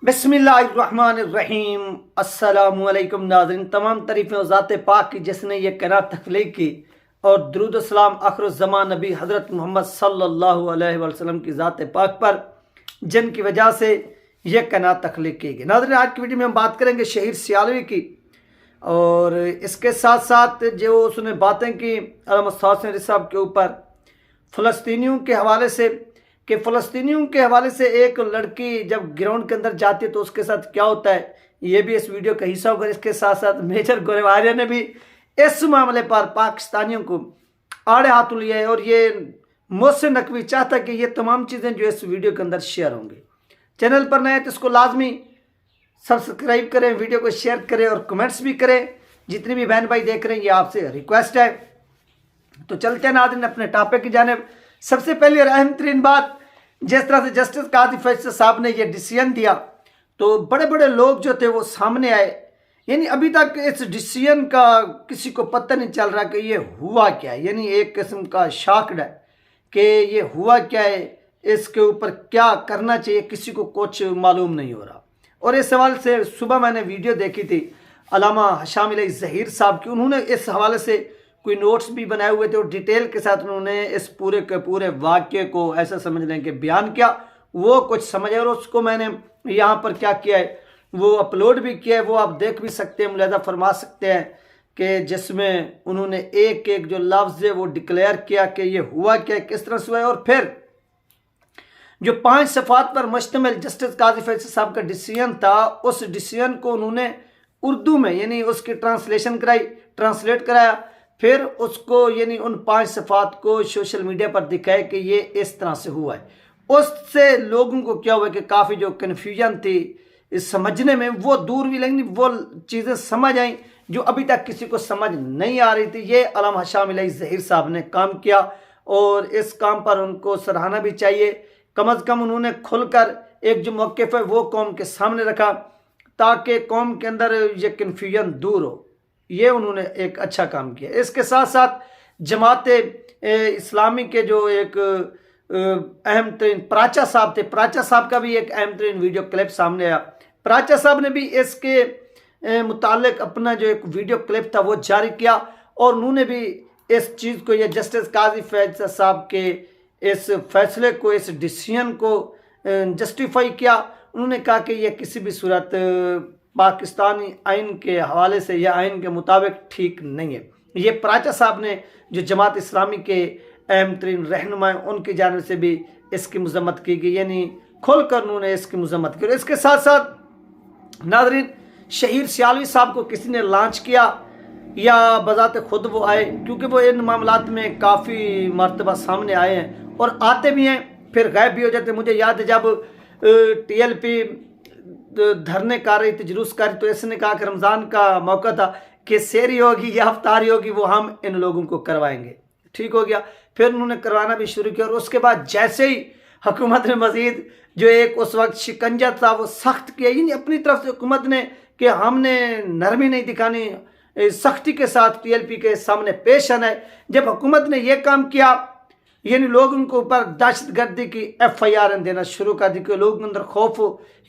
बिस्मिल्लाहिर्रहमानिर्रहीम। अस्सलामुअलैकुम नाज़रीन, तमाम तारीफ़ें ज़ात पाक की जिसने ये कायनात तख्लीक की, और दुरूद सलाम आखिरुज़्ज़मान नबी हज़रत मोहम्मद सल्लल्लाहु अलैहि वसल्लम की ज़ात पाक पर, जिनकी वजह से ये कायनात तख्लीक की गई। नाज़रीन, आज की वीडियो में हम बात करेंगे शहीद सियालवी की, और इसके साथ साथ जो उसने बातें की अलमस्ताद साहब के ऊपर फ़लस्तीनियों के हवाले से, कि फ़लस्तीनियों के हवाले से एक लड़की जब ग्राउंड के अंदर जाती है तो उसके साथ क्या होता है, ये भी इस वीडियो का हिस्सा होगा। इसके साथ साथ मेजर गोरेवारिया ने भी इस मामले पर पाकिस्तानियों को आड़े हाथों लिया है, और ये मोहसिन नकवी चाहता कि ये तमाम चीज़ें जो इस वीडियो के अंदर शेयर होंगी। चैनल पर नए तो इसको लाजमी सब्सक्राइब करें, वीडियो को शेयर करें और कमेंट्स भी करें। जितने भी बहन भाई देख रहे हैं, ये आपसे रिक्वेस्ट है। तो चलते हैं नाज़रीन अपने टॉपिक की जानिब। सबसे पहले और अहम तरीन बात, जिस तरह से जस्टिस काजी फैसल साहब ने ये डिसीजन दिया तो बड़े बड़े लोग जो थे वो सामने आए। यानी अभी तक इस डिसीजन का किसी को पता नहीं चल रहा कि ये हुआ क्या है। यानी एक किस्म का शॉक्ड है कि ये हुआ क्या है, इसके ऊपर क्या करना चाहिए, किसी को कुछ मालूम नहीं हो रहा। और इस सवाल से सुबह मैंने वीडियो देखी थी अल्लामा हशाम इलाही ज़हीर साहब की, उन्होंने इस हवाले से कोई नोट्स भी बनाए हुए थे और डिटेल के साथ उन्होंने इस पूरे के पूरे वाक्य को ऐसा समझ लें कि बयान किया, वो कुछ समझ है। और उसको मैंने यहाँ पर क्या किया है, वो अपलोड भी किया है, वो आप देख भी सकते हैं, मुलाहिज़ा फरमा सकते हैं, कि जिसमें उन्होंने एक एक जो लफ्ज़ है वो डिक्लेयर किया कि ये हुआ क्या, किस तरह से हुआ है। और फिर जो 5 सफ़ात पर मुश्तमिल जस्टिस काजी फैसल साहब का डिसीजन था, उस डिसीजन को उन्होंने उर्दू में यानी उसकी ट्रांसलेशन कराई, ट्रांसलेट कराया, फिर उसको यानी उन 5 सफ़ात को सोशल मीडिया पर दिखाया कि ये इस तरह से हुआ है। उससे लोगों को क्या हुआ कि काफ़ी जो कन्फ्यूजन थी इस समझने में, वो दूर भी, लेकिन वो चीज़ें समझ आई जो अभी तक किसी को समझ नहीं आ रही थी। ये अल्लामा हशाम इलाही ज़हीर साहब ने काम किया, और इस काम पर उनको सराहना भी चाहिए। कम अज़ कम उन्होंने खुलकर एक जो मौक़िफ़ है वो कौम के सामने रखा, ताकि कौम के अंदर ये कन्फ्यूजन दूर हो। ये उन्होंने एक अच्छा काम किया। इसके साथ साथ जमात इस्लामी के जो एक अहम तरीन प्राचा साहब थे, प्राचा साहब का भी एक अहम तरीन वीडियो क्लिप सामने आया। प्राचा साहब ने भी इसके मुतालिक अपना जो एक वीडियो क्लिप था वो जारी किया, और उन्होंने भी इस चीज़ को, ये जस्टिस काजी फैसल साहब के इस फैसले को, इस डिसीजन को जस्टिफाई किया। उन्होंने कहा कि यह किसी भी सूरत पाकिस्तानी आइन के हवाले से या आइन के मुताबिक ठीक नहीं है। ये प्राचा साहब ने जो जमात इस्लामी के अहम तरीन रहनुमा, उनकी जानिब से भी इसकी मजम्मत की गई, यानी खुलकर उन्होंने इसकी मजम्मत की। और इसके साथ साथ नाज़रीन, शहीद सियालवी साहब को किसी ने लॉन्च किया या बज़ाते खुद वो आए, क्योंकि वो इन मामलात में काफ़ी मरतबा सामने आए हैं और आते भी हैं, फिर गायब भी हो जाते हैं। मुझे याद है जब TLP धरने कर रही थी, जुलूस कर रही, तो इसने कहा कि रमज़ान का मौका था कि सेरी होगी या अफ्तारी होगी, वो हम इन लोगों को करवाएंगे। ठीक हो गया, फिर उन्होंने करवाना भी शुरू किया। और उसके बाद जैसे ही हुकूमत ने मज़ीद जो एक उस वक्त शिकंजा था वो सख्त किया, यानी अपनी तरफ से हुकूमत ने, कि हमने नरमी नहीं दिखानी, सख्ती के साथ TLP के सामने पेश आना है। जब हुकूमत ने यह काम किया, यानी लोगों के ऊपर दहशत गर्दी की FIR देना शुरू कर दी, कि लोगों के अंदर खौफ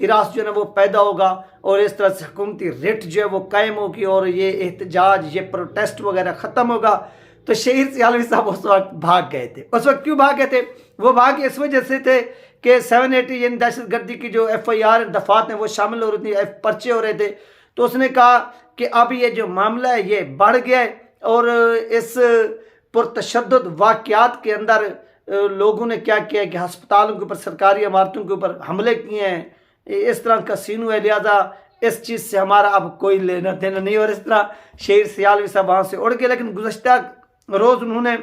हिरास जो है ना वो पैदा होगा, और इस तरह से हुकूमती रिट जो है वो कायम होगी, और ये एहतजाज, ये प्रोटेस्ट वगैरह ख़त्म होगा। तो शहीद सियालवी साहब उस वक्त भाग गए थे। उस वक्त क्यों भाग गए थे? वो भाग इस वजह से थे कि 780 यानी दहशत गर्दी की जो FIR दफात हैं वो शामिल हो रही थी, पर्चे हो रहे थे। तो उसने कहा कि अब ये जो मामला है ये बढ़ गया है, और इस पुरतशद्दुद वाक़यात के अंदर लोगों ने क्या किया कि हस्पतालों के ऊपर, सरकारी इमारतों के ऊपर हमले किए हैं, इस तरह का सीन हुआ है, लिहाजा इस चीज़ से हमारा अब कोई लेना देना नहीं। और इस तरह शहीद सियालवी साहब वहाँ से उड़ गए। लेकिन गुज़श्ता रोज़ उन्होंने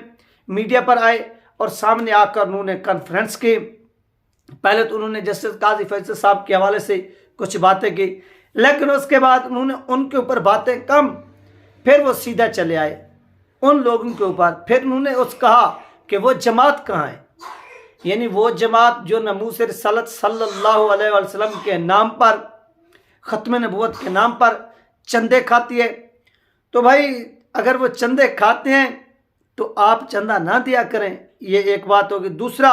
मीडिया पर आए और सामने आकर उन्होंने कॉन्फ्रेंस की। पहले तो उन्होंने जस्टिस काजी फैसल साहब के हवाले से कुछ बातें की, लेकिन उसके बाद उन्होंने उनके ऊपर बातें कम, फिर वो सीधा चले आए उन लोगों के ऊपर। फिर उन्होंने कहा कि वो जमात कहाँ है, यानी वो जमात जो नमूस रिसालत सल्लल्लाहु अलैहि वसल्लम के नाम पर, ख़त्म नबूवत के नाम पर चंदे खाती है। तो भाई अगर वो चंदे खाते हैं तो आप चंदा ना दिया करें, ये एक बात होगी। दूसरा,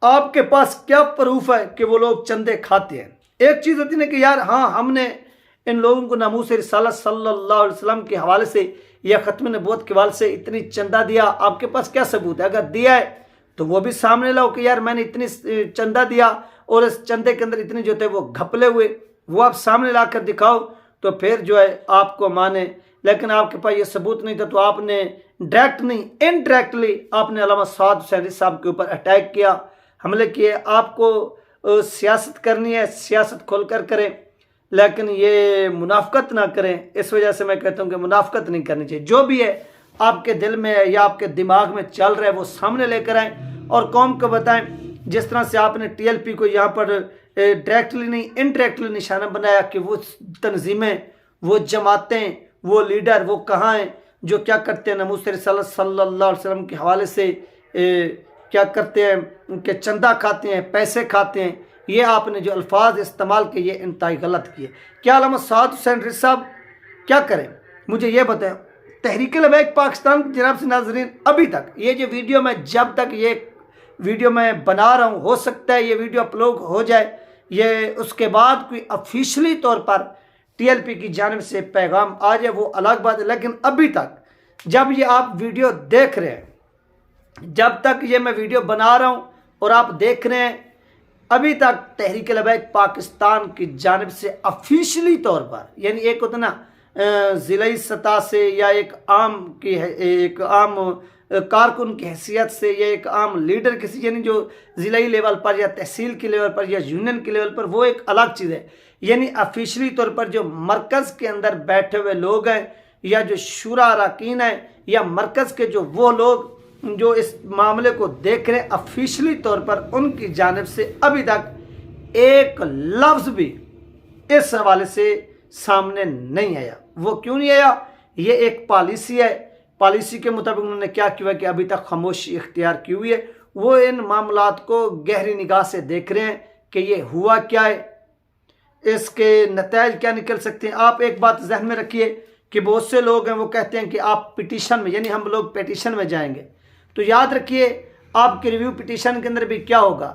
आपके पास क्या प्रूफ है कि वो लोग चंदे खाते हैं? एक चीज़ होती है ना कि यार हाँ हमने इन लोगों को नामूस रिसालत सल्लल्लाहु अलैहि वसल्लम के हवाले से या ख़त्म नबूवत के हवाले से इतनी चंदा दिया, आपके पास क्या सबूत है? अगर दिया है तो वो भी सामने लाओ कि यार मैंने इतनी चंदा दिया और इस चंदे के अंदर इतने जो थे वो घपले हुए, वो आप सामने ला कर दिखाओ तो फिर जो है आपको माने। लेकिन आपके पास ये सबूत नहीं था तो आपने डायरेक्ट नहीं इनडायरेक्टली आपने अल्लामा साद हुसैन साहब के ऊपर अटैक किया, हमले किए। आपको सियासत करनी है, सियासत खोल कर करें, लेकिन ये मुनाफकत ना करें। इस वजह से मैं कहता हूँ कि मुनाफकत नहीं करनी चाहिए। जो भी है आपके दिल में है या आपके दिमाग में चल रहा है वो सामने लेकर आएँ और कौम को बताएं। जिस तरह से आपने टीएलपी को यहाँ पर डायरेक्टली नहीं इनडायरेक्टली निशाना बनाया कि वो तंजीमें, वो जमातें, वो लीडर वो कहाँ हैं जो क्या करते हैं नमूस रिसालत सल्लल्लाहु अलैहि वसल्लम के हवाले से क्या करते हैं, उनके चंदा खाते हैं, पैसे खाते हैं। ये आपने जो अल्फाज इस्तेमाल किए ये इंतहाई गलत किए। क्या अल्लामा साद हुसैन रिज़वी साहब क्या करें मुझे ये बताएं। तहरीक लबैक पाकिस्तान की जनाब से नाज़रीन अभी तक ये जो वीडियो मैं जब तक ये वीडियो मैं बना रहा हूँ, हो सकता है ये वीडियो अपलोड हो जाए, ये उसके बाद कोई ऑफिशियली तौर पर टीएलपी की जानिब से पैगाम आ जाए वो अलग बात है। लेकिन अभी तक जब ये आप वीडियो देख रहे हैं, जब तक ये मैं वीडियो बना रहा हूँ और आप देख रहे हैं, अभी तक तहरीक लबैक पाकिस्तान की जानिब से ऑफिशियली तौर पर, यानी एक होता ना ज़िलाई सतह से या एक आम कारकुन की हैसियत से या एक आम लीडर किसी, यानी जो ज़िलाई लेवल पर या तहसील के लेवल पर या यूनियन के लेवल पर, वो एक अलग चीज़ है। यानी ऑफिशियली तौर पर जो मरकज़ के अंदर बैठे हुए लोग हैं या जो शुरा अरकान हैं या मरकज़ के जो वो लोग जो इस मामले को देख रहे हैं ऑफिशियली तौर पर, उनकी जानिब से अभी तक एक लफ्ज़ भी इस हवाले से सामने नहीं आया। वो क्यों नहीं आया? ये एक पॉलिसी है, पॉलिसी के मुताबिक उन्होंने क्या किया कि अभी तक खामोशी इख्तियार की हुई है। वो इन मामलात को गहरी निगाह से देख रहे हैं कि ये हुआ क्या है, इसके नतीजे क्या निकल सकते हैं। आप एक बात जहन में रखिए कि बहुत से लोग हैं वो कहते हैं कि आप पिटीशन में, यानी हम लोग पिटीशन में जाएंगे, तो याद रखिए आपके रिव्यू पिटीशन के अंदर भी क्या होगा,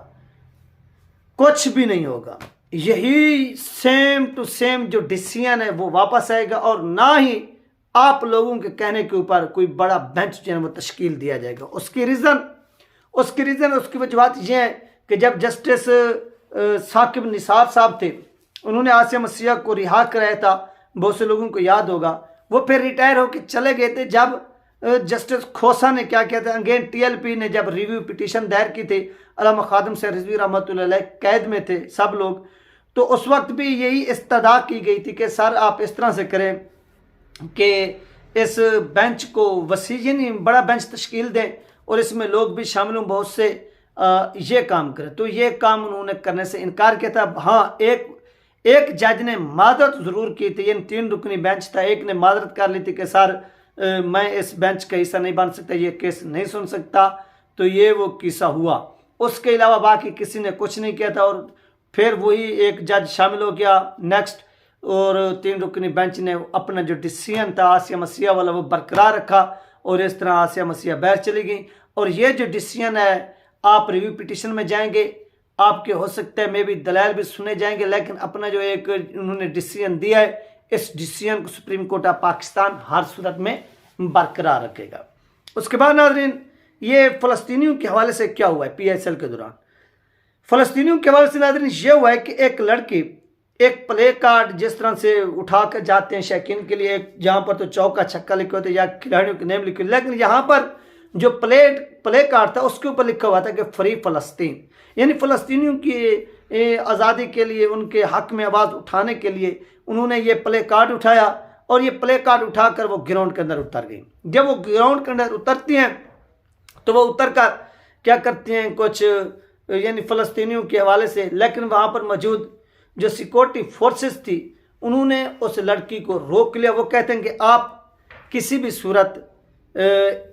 कुछ भी नहीं होगा। यही सेम टू सेम जो डिसीजन है वो वापस आएगा और ना ही आप लोगों के कहने के ऊपर कोई बड़ा बेंच जो है वो तश्कील दिया जाएगा। उसकी उसकी वजूहत ये है कि जब जस्टिस साकिब निसार साहब थे, उन्होंने आसिया मसीहा को रिहा कराया था, बहुत से लोगों को याद होगा, वो फिर रिटायर होकर चले गए थे। जब जस्टिस खोसा ने क्या किया था, अगेन टीएलपी ने जब रिव्यू पिटीशन दायर की थी, अल्लामा खादिम से रिजवी रहमतुल्लाह अलैह कैद में थे सब लोग, तो उस वक्त भी यही इस्तदा की गई थी कि सर आप इस तरह से करें कि इस बेंच को वसी, यानी बड़ा बेंच तश्कील दें और इसमें लोग भी शामिल हों, बहुत से ये काम करें। तो ये काम उन्होंने करने से इनकार किया था। हाँ, एक जज ने मादरत ज़रूर की थी, यानी 3 रुकनी बेंच था, एक ने मादरत कर ली थी कि सर मैं इस बेंच का हिस्सा नहीं बन सकता, ये केस नहीं सुन सकता, तो ये वो किस्सा हुआ। उसके अलावा बाकी किसी ने कुछ नहीं किया था और फिर वही एक जज शामिल हो गया नेक्स्ट, और 3 रुकनी बेंच ने अपना जो डिसीजन था आसिया मसीहा वाला वो बरकरार रखा और इस तरह आसिया मसीहा बाहर चली गई। और ये जो डिसीजन है, आप रिव्यू पिटीशन में जाएंगे, आपके हो सकता है मे भी दलाल भी सुने जाएंगे, लेकिन अपना जो एक उन्होंने डिसीजन दिया है, इस डिसीजन को सुप्रीम कोर्ट ऑफ पाकिस्तान हर सूरत में बरकरार रखेगा। उसके बाद नाज़रीन, ये फ़लस्तीनियों के हवाले से क्या हुआ है PSL के दौरान, फ़लस्तीनियों के हवाले से नाज़रीन ये हुआ है कि एक लड़की एक प्ले कार्ड जिस तरह से उठा कर जाते हैं शौकीन के लिए, जहाँ पर तो चौका छक्का लिखे होते या खिलाड़ियों के नेम लिखे, लेकिन यहाँ पर जो प्ले कार्ड था उसके ऊपर लिखा हुआ था कि फ्री फ़लस्तीन, यानी फ़लस्तीनियों की आज़ादी के लिए, उनके हक़ में आवाज़ उठाने के लिए उन्होंने ये प्ले कार्ड उठाया और ये प्ले कार्ड उठाकर वो ग्राउंड के अंदर उतर गई। जब वो ग्राउंड के अंदर उतरती हैं तो वो उतर कर क्या करती हैं, कुछ यानी फ़लस्तीनियों के हवाले से, लेकिन वहाँ पर मौजूद जो सिक्योरिटी फोर्सेस थी उन्होंने उस लड़की को रोक लिया। वो कहते हैं कि आप किसी भी सूरत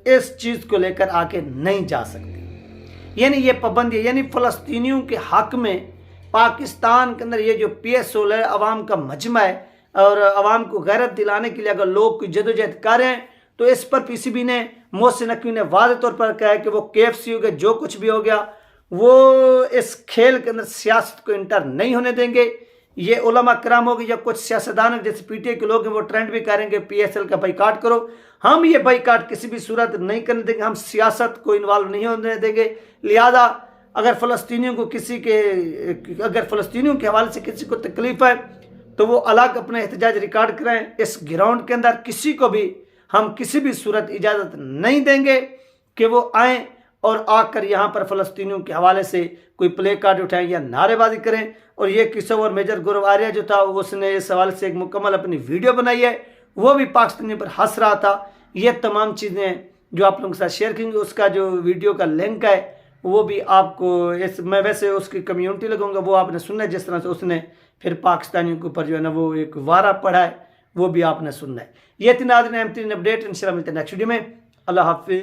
इस चीज़ को लेकर आके नहीं जा सकते, यानी ये पाबंदी है। यानी फ़लस्तीनियों के हक़ में पाकिस्तान के अंदर ये जो PSL है, अवाम का मजमा है, और अवाम को गैरत दिलाने के लिए अगर लोग कोई जदोजहद कर रहे हैं तो इस पर PCB ने, मोहसिन नकवी ने वाज़ेह तौर पर कहा है कि वो KFC हो गया, जो कुछ भी हो गया, वो इस खेल के अंदर सियासत को इंटर नहीं होने देंगे। ये उलमा कराम होगी या कुछ सियासतदान जैसे पीटीआई के लोग हैं वो ट्रेंड भी करेंगे PSL का बाइकाट करो। हम ये बाइकाट किसी भी सूरत नहीं करने देंगे, हम सियासत को इन्वॉल्व नहीं होने देंगे। लिहाजा अगर फ़लस्तीनियों को अगर फ़लस्तीनियों के हवाले से किसी को तकलीफ है तो वो अलग अपना एहतजाज रिकॉर्ड करें। इस ग्राउंड के अंदर किसी को भी हम किसी भी सूरत इजाज़त नहीं देंगे कि वो आएँ और आकर यहाँ पर फ़लस्तीनियों के हवाले से कोई प्ले कार्ड उठाएं या नारेबाजी करें। और ये किशोर और मेजर गौरव आर्या जो था उसने इस हवाले से एक मुकम्मल अपनी वीडियो बनाई है, वो भी पाकिस्तानियों पर हंस रहा था। ये तमाम चीज़ें जो आप लोगों के साथ शेयर करेंगे, उसका जो वीडियो का लिंक है वो भी आपको मैं वैसे उसकी कम्युनिटी लगाऊंगा, वो आपने सुनना है। जिस तरह से उसने फिर पाकिस्तानियों के ऊपर जो है ना वो एक वारा पढ़ा है, वो भी आपने सुनना है। ये थी नाज़रीन अहम तरीन अपडेट। इंशाल्लाह मिलते हैं नेक्स्ट वीडियो में। अल्लाह हाफिज़।